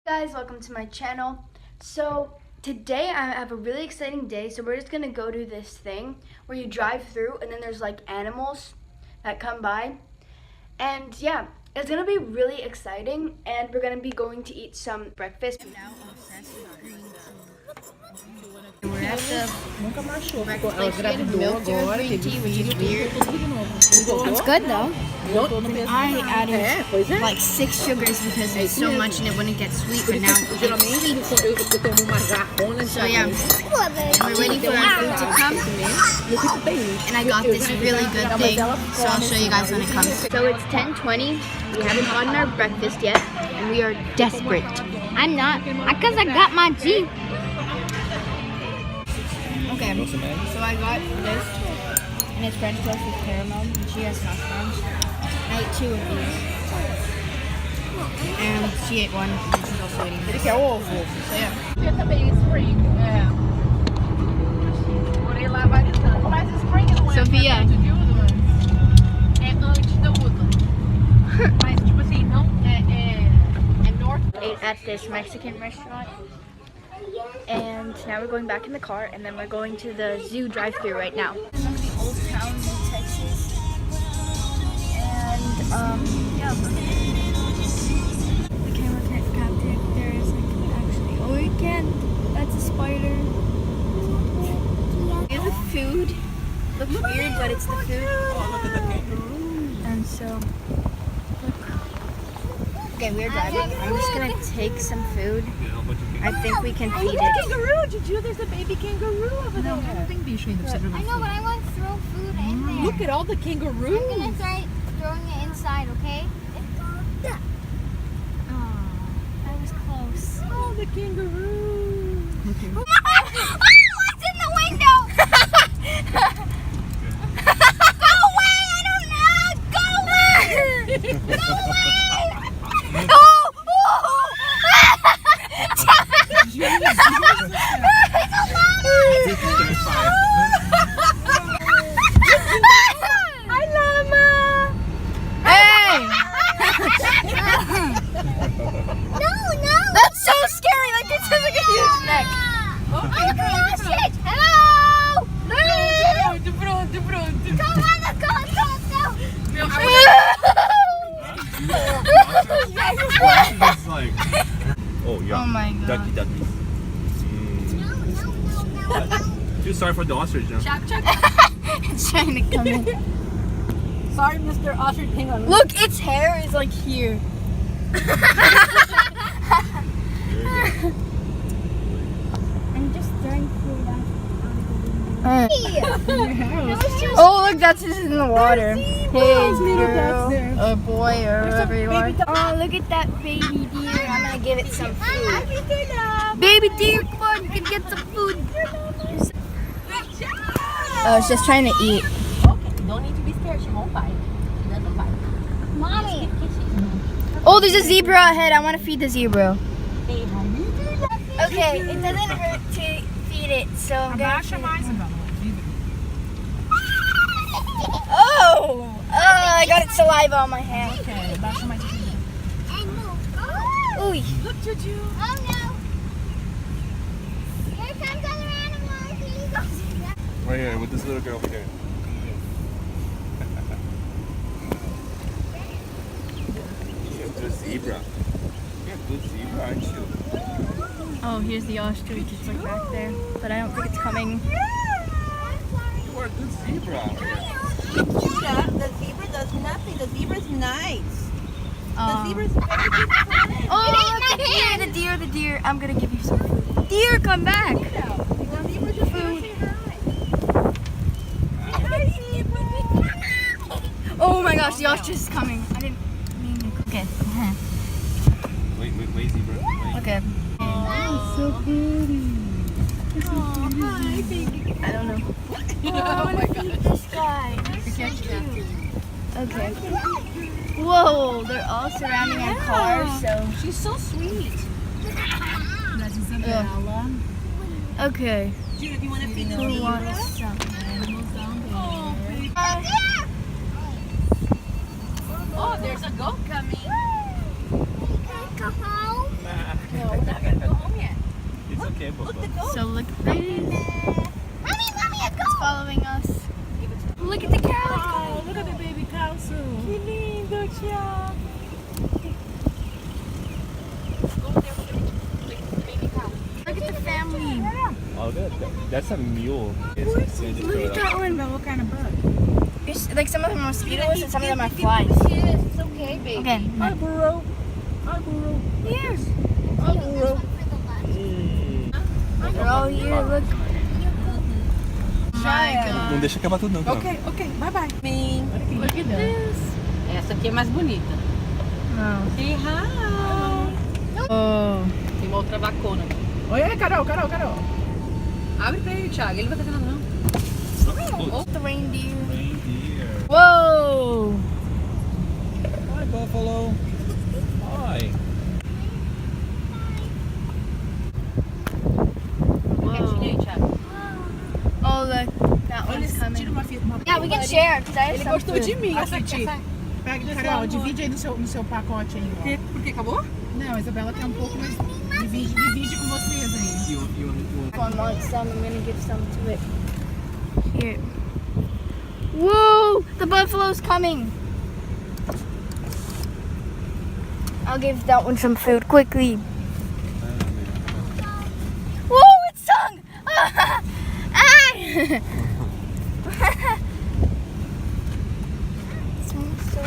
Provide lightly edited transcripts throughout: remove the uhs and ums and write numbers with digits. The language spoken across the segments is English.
Guys, welcome to my channel. So today I have a really exciting day. So we're just gonna go to this thing where you drive through and then there's like animals that come by, and yeah, it's gonna be really exciting. And we're gonna be going to eat some breakfast. We're at the breakfast getting milk green tea, which is weird. It's good though. I added like 6 sugars because it's so much and it wouldn't get sweet, but now it's sweet. So yeah, we're waiting for our food to come, and I got this really good thing, so I'll show you guys when it comes. So it's 10:20. We haven't gotten our breakfast yet, and we are desperate. I'm not, because I got my Jeep. Okay, so I got this, and it's French toast with caramel, and she has mushrooms. I ate 2 of these, and she ate 1, and she's also eating this. So yeah. Sophia. Ate at this Mexican restaurant. And now we're going back in the car, and then we're going to the zoo drive-thru right now. One of the old towns in Texas. And yeah. The camera can't capture if there is like actually. Oh, it can. That's a spider. Here's the food. Looks weird, but it's the food. And so, look. Okay, we're driving. I'm just gonna take some food. I think we can feed it. Kangaroo! Juju, there's a baby kangaroo over there. I know, but I want to throw food in there. Look at all the kangaroos. I'm going to try throwing it inside, okay? Oh, that was close. Oh, the kangaroo. Okay. What's in the window? Go away! I don't know! Go away! Go away! Oh! Hi, llama. Hey! No! That's so scary! Like it's like a huge neck. Oh gosh, shit! Hello! Come on, let's go! Oh yeah. Oh my god. Ducky. Too sorry for the ostrich, huh? Chuck. It's trying to come in. Sorry, Mr. Ostrich Kangaroo. Look, its hair is like here. I'm just throwing food out. Oh, look, that's just in the water. Hey, girl, or boy, or whoever you are. Oh, look at that baby deer. I'm gonna give it some food. Baby deer, come on, you can get some food. Oh, it's just trying to eat. Okay, don't need to be scared. She won't bite. She doesn't bite. Mommy! Oh, there's a zebra ahead. I want to feed the zebra. Hey, how you doing? Okay, it doesn't hurt to feed it, so I'm gonna feed it. Oh! I got its saliva on my hand. Okay, abaixa mais um pouquinho. And move. Ooh. Look, Juju. Oh no! Here comes other animals. Right here with this little girl here. You're a zebra. You're a good zebra, aren't you? Oh, here's the ostrich. It's like back there, but I don't think it's coming. You are a good zebra. The zebra does nothing. The zebra's nice. The zebra's very good. Oh, the deer. I'm gonna give you some food. Deer, come back. The zebra's just food. Oh my gosh, the ostrich is coming. I didn't mean to. Okay. Wait, zebra. Wait. Okay. Oh, so pretty. Oh, hi, baby. I don't know. Oh my God. This guy. Okay. Whoa, they're all surrounding our car, so. She's so sweet. Okay. Jude, if you want to feed the Who zebra. wants some? Oh, baby. Oh, there's a goat coming. Go home. Nah. Okay, Look, Papa. the goat. So look at this. Mommy, a It's goat. following us. Look at the cow. Oh, look at the baby cow soon. Que lindo, Tia. Look at the family. Oh, that's a mule. Look at that one. What kind of bird? It's like some of them are mosquitoes and some of them are flies. It's okay, baby. Okay. Hi, burro. Hi, burro. Here. Hi, burro. They're all here. Look. My God. Não deixa acabar tudo não. Ok, bye bye. Look at this. Essa aqui é mais bonita. Oh. Say hi. Oh. Tem uma outra vacona. Oi, Carol. Abre pra ele, Thiago. Ele vai fazer nada não. The reindeer. Reindeer. Whoa. Hi, buffalo. Hi. Whoa. Oh, look. That one's Tira coming. uma fita. Yeah, we can share. Cause I have Ele some gostou food. de mim, aqui, Ti. Pega, Carol, divide aí no seu pacote aí. Ó. Por que acabou? Não, a Isabela quer um pouco, mas divide com vocês aí. One wants some. I'm gonna give some to it. Here. Whoa! The buffalo's coming. I'll give that one some food quickly. Whoa! It's stung! Ah! This one's so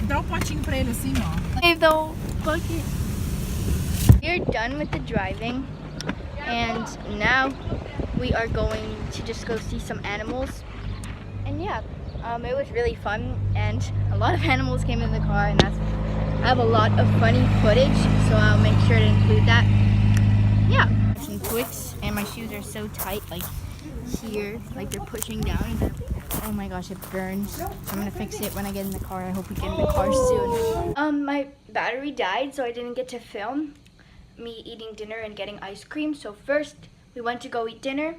Dá um potinho pra ele assim, ó. Save the whole bucket. We're done with the driving, and now we are going to just go see some animals. And yeah, it was really fun, and a lot of animals came in the car, and I have a lot of funny footage, so I'll make sure to include that. Yeah, some Twix, and my shoes are so tight, like here, like they're pushing down. Oh my gosh, it burns. I'm gonna fix it when I get in the car. I hope we get in the car soon. My battery died, so I didn't get to film me eating dinner and getting ice cream. So first, we went to go eat dinner.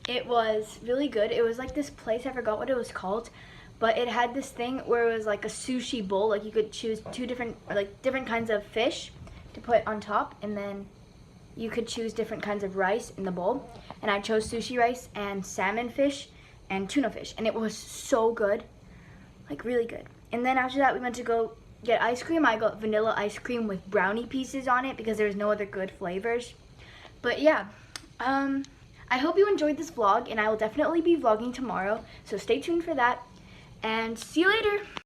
It was really good. It was like this place, I forgot what it was called, but it had this thing where it was like a sushi bowl. Like you could choose different kinds of fish to put on top, and then you could choose different kinds of rice in the bowl. And I chose sushi rice and salmon fish and tuna fish, and it was so good, like really good. And then after that, we went to go get ice cream. I got vanilla ice cream with brownie pieces on it because there's no other good flavors. But yeah, I hope you enjoyed this vlog, and I will definitely be vlogging tomorrow, so stay tuned for that, and see you later.